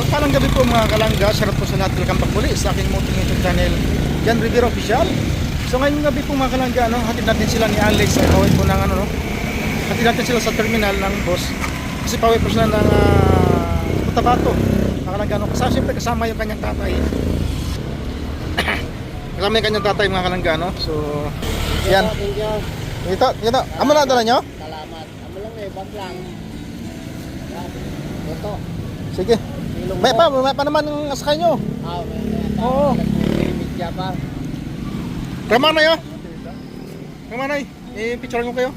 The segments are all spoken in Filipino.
Palang gabi po mga kalangga, sarap po sa lahat, welcome back muli sa aking motor YouTube channel, Jan Rivera Official. So ngayong gabi po mga kalangga, hatid natin sila ni Alex, pauwi po ng hatid natin sila sa terminal ng boss. Kasi pauwi po sila ng Cotabato, mga kalangga, kasama, siyempre kasama yung kanyang tatay. Kasama yung kanyang tatay mga kalangga, So, yan. Ito, amo na dala nyo? Salamat. Amo lang bag lang. Ito. Sige. May pa naman ang asakay nyo. Oo. Media pa. Kamanay Kamanay, i-picture ko kayo.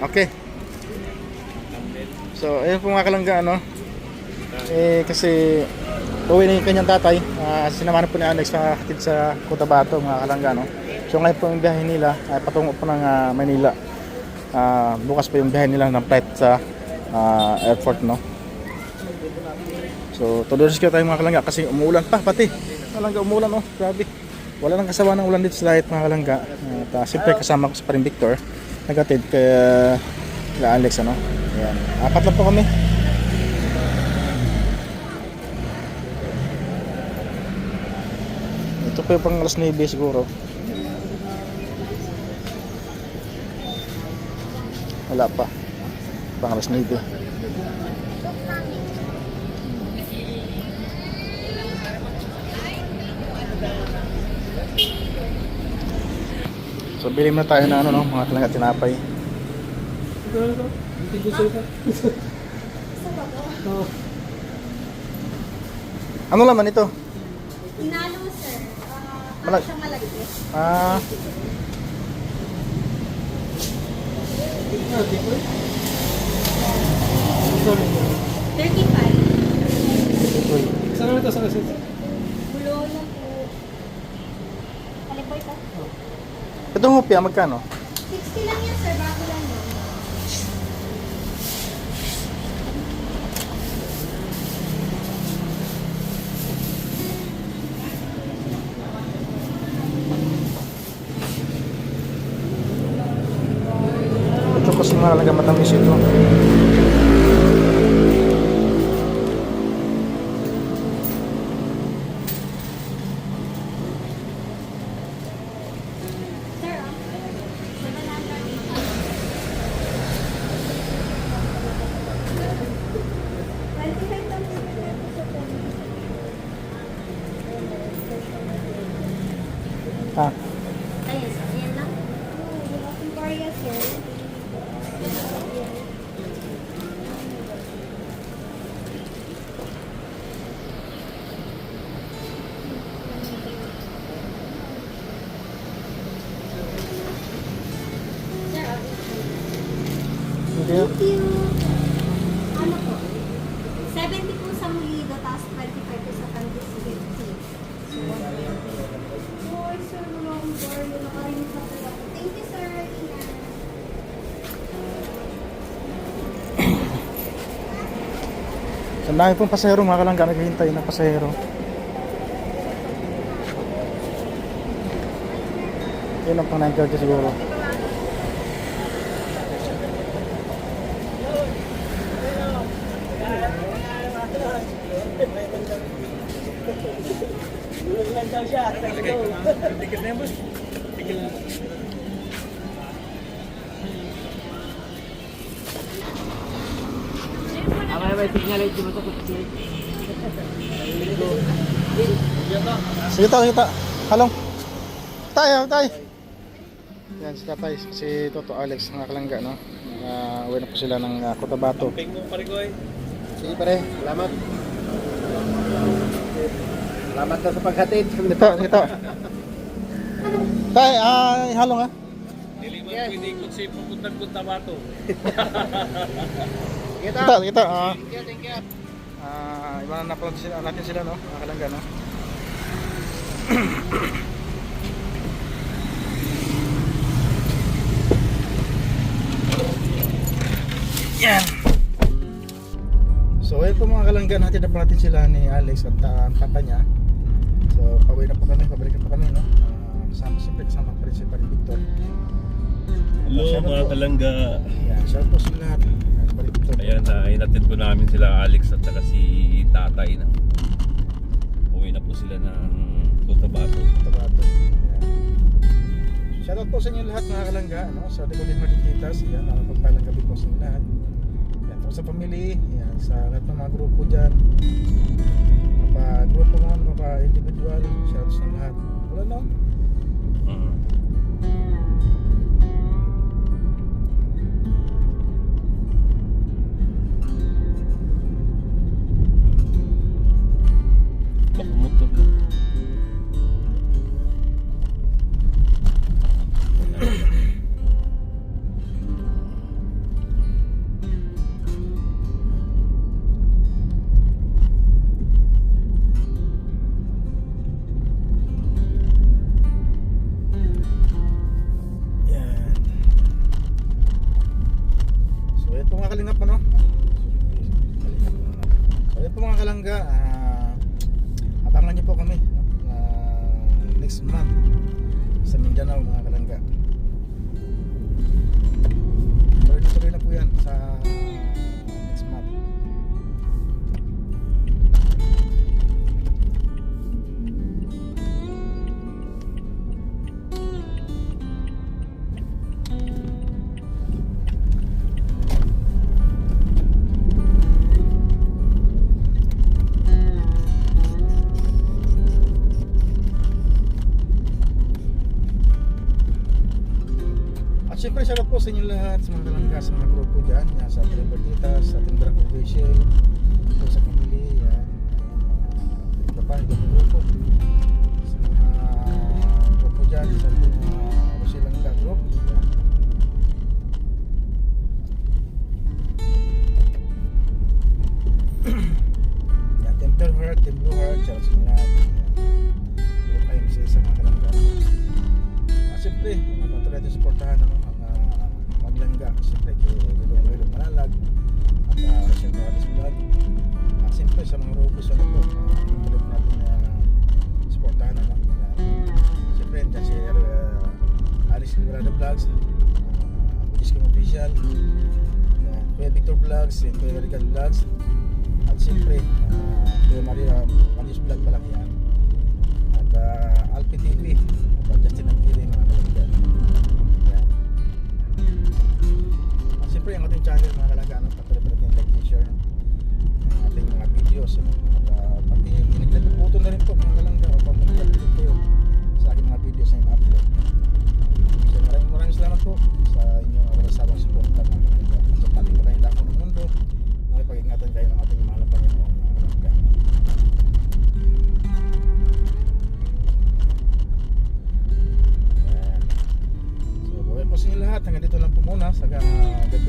Okay. So, ayun po mga kalangga, kasi uwi na yung kanyang tatay. Sinamahan po ni Alex sa hatid sa Cotabato mga kalangga, So ngayon po yung biyahe nila ay patungo po ng Manila. Bukas po yung biyahe nila ng flight sa airport, So todo-rescue tayo mga kalangga kasi umuulan pa pati. Kalangga umuulan, grabe. Wala nang kasawa ng ulan dito sa lahat mga kalangga. At siyempre kasama ko sa paring Victor, nagatid kay Alex, Ayan. Apat lang po kami. Ito po yung pang alas 9 siguro. Wala pa. Pang alas 9. So bilhin na tayo na mga talaga tinapay. Ano laman ito? Inalo, sir. Siyang malagkit. 35. Saan ito sa kasit? Bulo lang po. Ano po ito? Itong hopya, magkano? 60 lang yan, sir. Bago lang yun. Ito kasi mahalaga matamis ito. Sir, 25 lang po. Ayun, sir. Ayan lang. Wala akong barya, sir. Thank you. Ano po? 70 po sa Mulido, tapos 25 po sa Candice 50. Boy, sir, wala akong barya. Nakarinig na po ako. Thank you, sir. Ingat. Sa dami pong pasahero mga kalangga, naghihintay ng pasahero. Yun ang pang 9:30 siguro. Sige ta. Halong. Tay. Yan si tatay, si Toto Alex mga kalangga, uwi na po sila ng Cotabato. Sige pare, salamat. Salamat na sa paghatid. Ito. Tay, halong Dili man pwede ikot sa pupuntang Cotabato. Kita. Thank you. Iwanan na po natin sila, mga kalangga, Yan. So ayun po mga kalangga, natin na po natin sila ni Alex at ang papa niya. So pauwi na po kami, pabalik na po kami, kasama siyempre, kasama pa rin si Paring Victor. Hello Shout out mga po. kalangga. Yan, shout po sa lahat. Yan, balik po. Ayan, hinatid po namin sila Alex at saka si tatay na. Uwi na po sila ng Cotabato. Tabato. Yan. Shoutout po sa inyo lahat mga kalangga, no? Sa Decolin Martiquitas, yan, pagpalang gabi po sa inyo lahat. Yan, tapos sa family, yan, sa lahat ng mga grupo dyan. Grupo man, individual, shoutout sa inyo lahat. Wala no? Mm. Baka motor na. Yan. So yan po mga kalingap, ano? So yan po mga kalangga, abangan niyo po kami, no? Next month sa Mindanao mga kalangga. Tuloy na po yan sa next month. At syempre shoutout po sa inyo lahat, sa mga kalangga, sa mga grupo dyan, yan, sa Libertitas, sa Timbra Convention, po sa family, yan, iba pa, ibang grupo, sa mga grupo dyan, sa mga Rosilangga group, yan. Yan, Team Pure Heart, Team Blue Heart, shoutout sa inyo lahat, yan. Group IMC sa mga kalangga. Siyempre, mga patuloy natin supportahan ang mga maglangga. Siyempre, kay Wilong Manalag at Rachel Morales Vlog. At siyempre, sa mga robos, ano po, patuloy natin supportahan. Ano? Siyempre, dyan si Alex Guerrero Vlogs, Discom Official, Kuya Victor Vlogs, Kuya Rican Vlogs, at siyempre, Kuya Marius Vlog pa lang yan. At Alpi TV, at Justin Agiri, mga kalangga. Yan. At siyempre, ang ating channel, mga kalangga, patuloy pa natin like and share ang ating mga videos. Ano? At pati pinagputo na rin po, mga kalangga, o pamagpapilip kayo sa aking mga videos na in-upload. So, maraming salamat po sa inyong walang sawang support, mga kalangga. Sa pating maraming dako ng mundo, pag-ingatan kayo ng ating mahal na Panginoon, mga kalangga. So, po sa inyo lahat, hanggang dito lang po muna sa gabi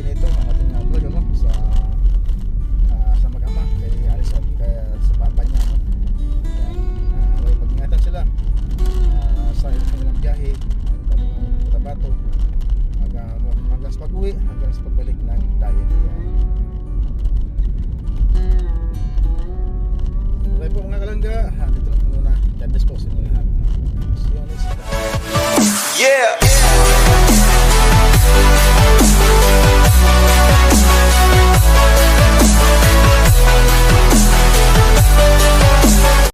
nito ang ating vlog, ano, sa mag-ama kay Alice at kaya sa papa niya, no? Yan, pag-ingatan sila sa kanilang biyahe hanggang Cotabato, hanggang sa pag-uwi, hanggang sa pagbalik ng diet. Yan.